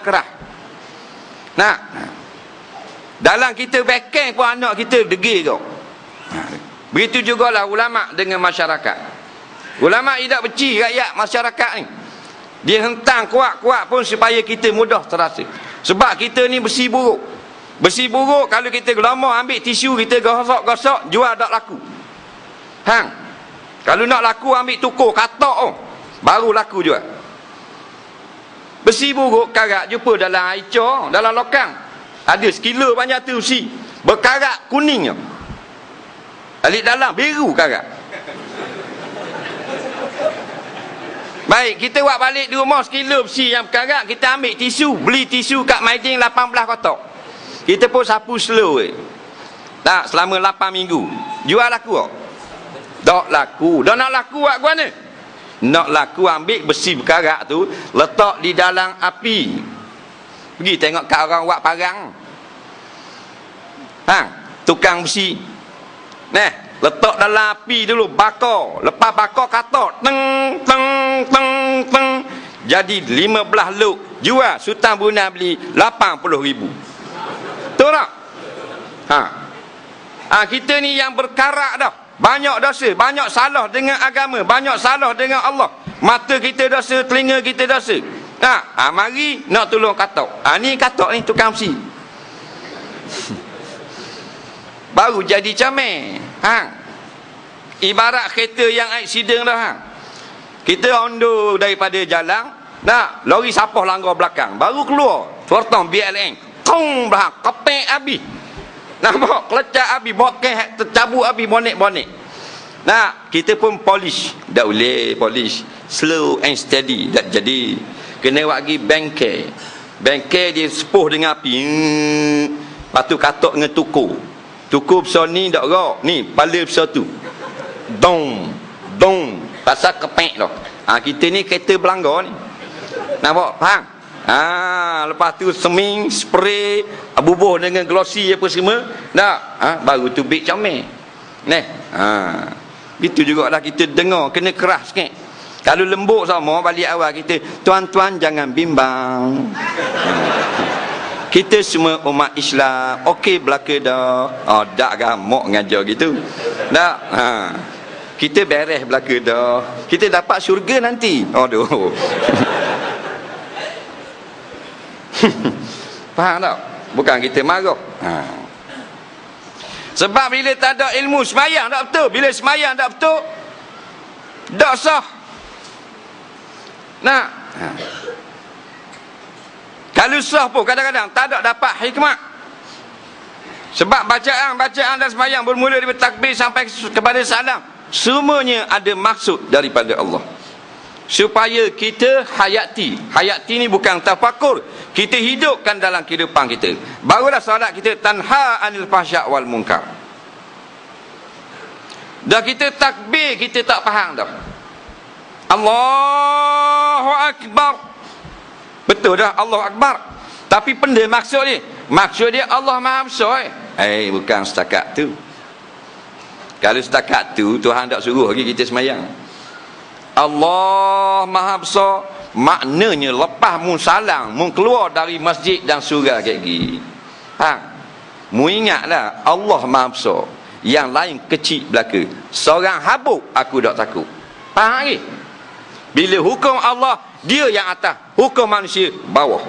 keras. Nah, dalam kita backing pun anak kita degil kau. Begitu jugalah ulama dengan masyarakat. Ulama tidak benci rakyat masyarakat ni. Dia hentang kuat-kuat pun supaya kita mudah terasa. Sebab kita ni besi buruk. Besi buruk kalau kita gelama ambil tisu kita gosok-gosok jual tak laku. Hang. Kalau nak laku ambil tukar katak baru laku jual. Besi buruk karat jumpa dalam aica, dalam lokang. Ada sekilo banyak tu besi. Berkarat kuningnya. Alik dalam biru karat. Baik, kita buat balik di rumah sekilo besi yang berkarat, kita ambil tisu, beli tisu kat Maidin 18 kotak. Kita pun sapu slow tak selama 8 minggu. Jual laku tak? Tak laku. Dah nak laku buat ke mana? Nak laku ambil besi berkarat tu, letak di dalam api. Pergi tengok kat orang buat parang. Hang, tukang besi. Nah, letak dalam api dulu, bakar. Lepas bakar katak, teng teng teng teng. Jadi 15 luk. Jual Sultan Brunei beli 80,000. Betul tak? Kita ni yang berkarat dah. Banyak dosa, banyak salah dengan agama, banyak salah dengan Allah. Mata kita dosa, telinga kita dosa. Mari nak tolong katak. Ni katak ni tukang besi. Baru jadi comel. Ibarat kereta yang aksiden dah. Kita undur daripada jalan, lori sapah langgar belakang, baru keluar Fortong BLN, tong belakang kepek habis. Nampak kelecak habis, bokeh tercabut habis, bonek-bonek. Kita pun polish. Tak boleh polish, slow and steady. Tak jadi. Kena buat lagi bengkel. Bengkel dia sepuh dengan api. Lepas tu katak dengan tukur. Tukur besar ni tak gerak. Ni pala besar tu. Dong, dong. Pasal kepek tu. Kita ni kereta belanggar ni. Nampak? Faham? Lepas tu seming, spray, bubuh dengan glossy apa semua. Baru tu big comel. Itu juga lah kita dengar, kena keras sikit. Kalau lembut sama balik awal kita, tuan-tuan jangan bimbang. Kita semua umat Islam, okey belaka dah. Tak gamuk ngajar gitu. Tak. Kita beres belaka dah. Kita dapat syurga nanti. Aduh. Faham tak? Bukan kita marah. Sebab bila tak ada ilmu semayang tak betul. Bila semayang tak betul, tak sah. Kalau sah pun kadang-kadang tak ada dapat hikmah. Sebab bacaan dan semayang bermula dari takbir sampai kepada salam, semuanya ada maksud daripada Allah. Supaya kita hayati. Hayati ni bukan tafakur. Kita hidupkan dalam kehidupan kita. Barulah solat kita tanha anil fahsya' wal munkar. Dah kita takbir, kita tak faham dah. Allahu Akbar. Betul dah Allahu Akbar. Tapi benda maksud dia. Maksud dia Allah Maha Besar. Bukan setakat tu. Kalau setakat tu, Tuhan tak suruh lagi kita semayang. Allah Maha Besar, maknanya lepas mu salam, mu keluar dari masjid dan surga kayak gini. Mu ingatlah Allah Maha Besar, yang lain kecil belaka. Seorang habuk aku tak takut. Faham lagi? Bila hukum Allah, dia yang atas, hukum manusia bawah.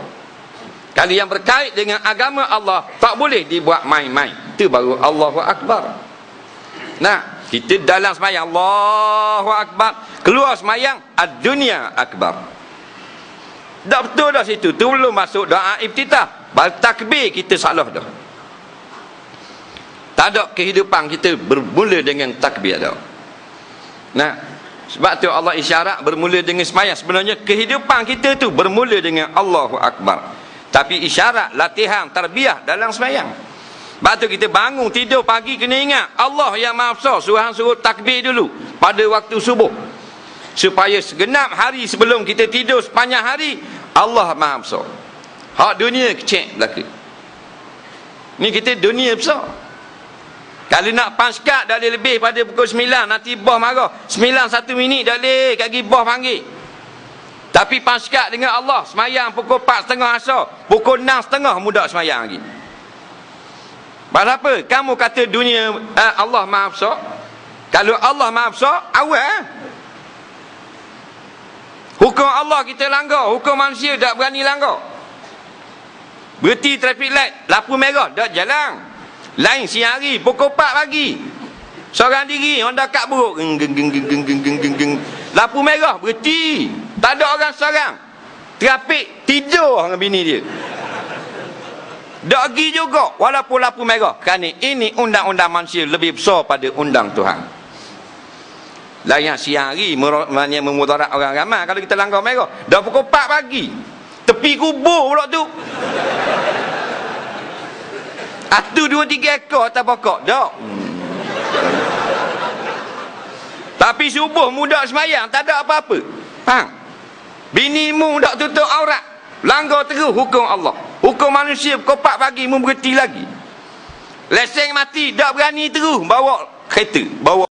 Kalau yang berkait dengan agama Allah, tak boleh dibuat main-main. Itu baru Allahu Akbar. Kita dalam semayang Allahu Akbar, keluar semayang ad-dunya akbar. Tak betul dah situ. Tu belum masuk doa iftitah. Baru takbir kita salah dah. Tak ada kehidupan kita bermula dengan takbir dah. Sebab tu Allah isyarat bermula dengan semayang. Sebenarnya kehidupan kita tu bermula dengan Allahu Akbar. Tapi isyarat latihan tarbiyah dalam semayang. Sebab tu kita bangun tidur pagi kena ingat Allah yang Maha Besar. Suruh takbir dulu pada waktu subuh, supaya segenap hari sebelum kita tidur sepanjang hari Allah Maha Besar. Hak dunia kecil belaka. Ni kita dunia besar. Kalau nak paskat dah lebih pada pukul 9, nanti bos marah. 9 1 minit dah leh kaki bos panggil. Tapi paskat dengan Allah, semayang pukul 4.30 asar, pukul 6.30 muda semayang lagi. Pasal apa? Kamu kata dunia Allah Maha Besar. Kalau Allah Maha Besar, awal. Hukum Allah kita langgar, hukum manusia tak berani langgar. Berhenti traffic light, lampu merah, tak jalan. Lain siang hari, pukul 4 pagi. Seorang diri, Honda kat buruk. Lampu merah, berhenti. Tak ada orang seorang. Trafik, tidur dengan bini dia. Tak pergi juga, walaupun lampu merah. Kerana ini undang-undang manusia lebih besar pada undang Tuhan. Layak siang hari memudarat orang ramai kalau kita langgar merah. Dah pukul 4 pagi. Tepi kubur pula tu. Atu 2-3 ekor atas pokok. Tak. Tapi subuh muda semayang tak ada apa-apa. Faham? Binimu tak tutup aurat. Langgar terus hukum Allah. Hukum manusia pukul 4 pagi mu berhenti lagi. Lesen mati tak berani terus bawa kereta. Bawa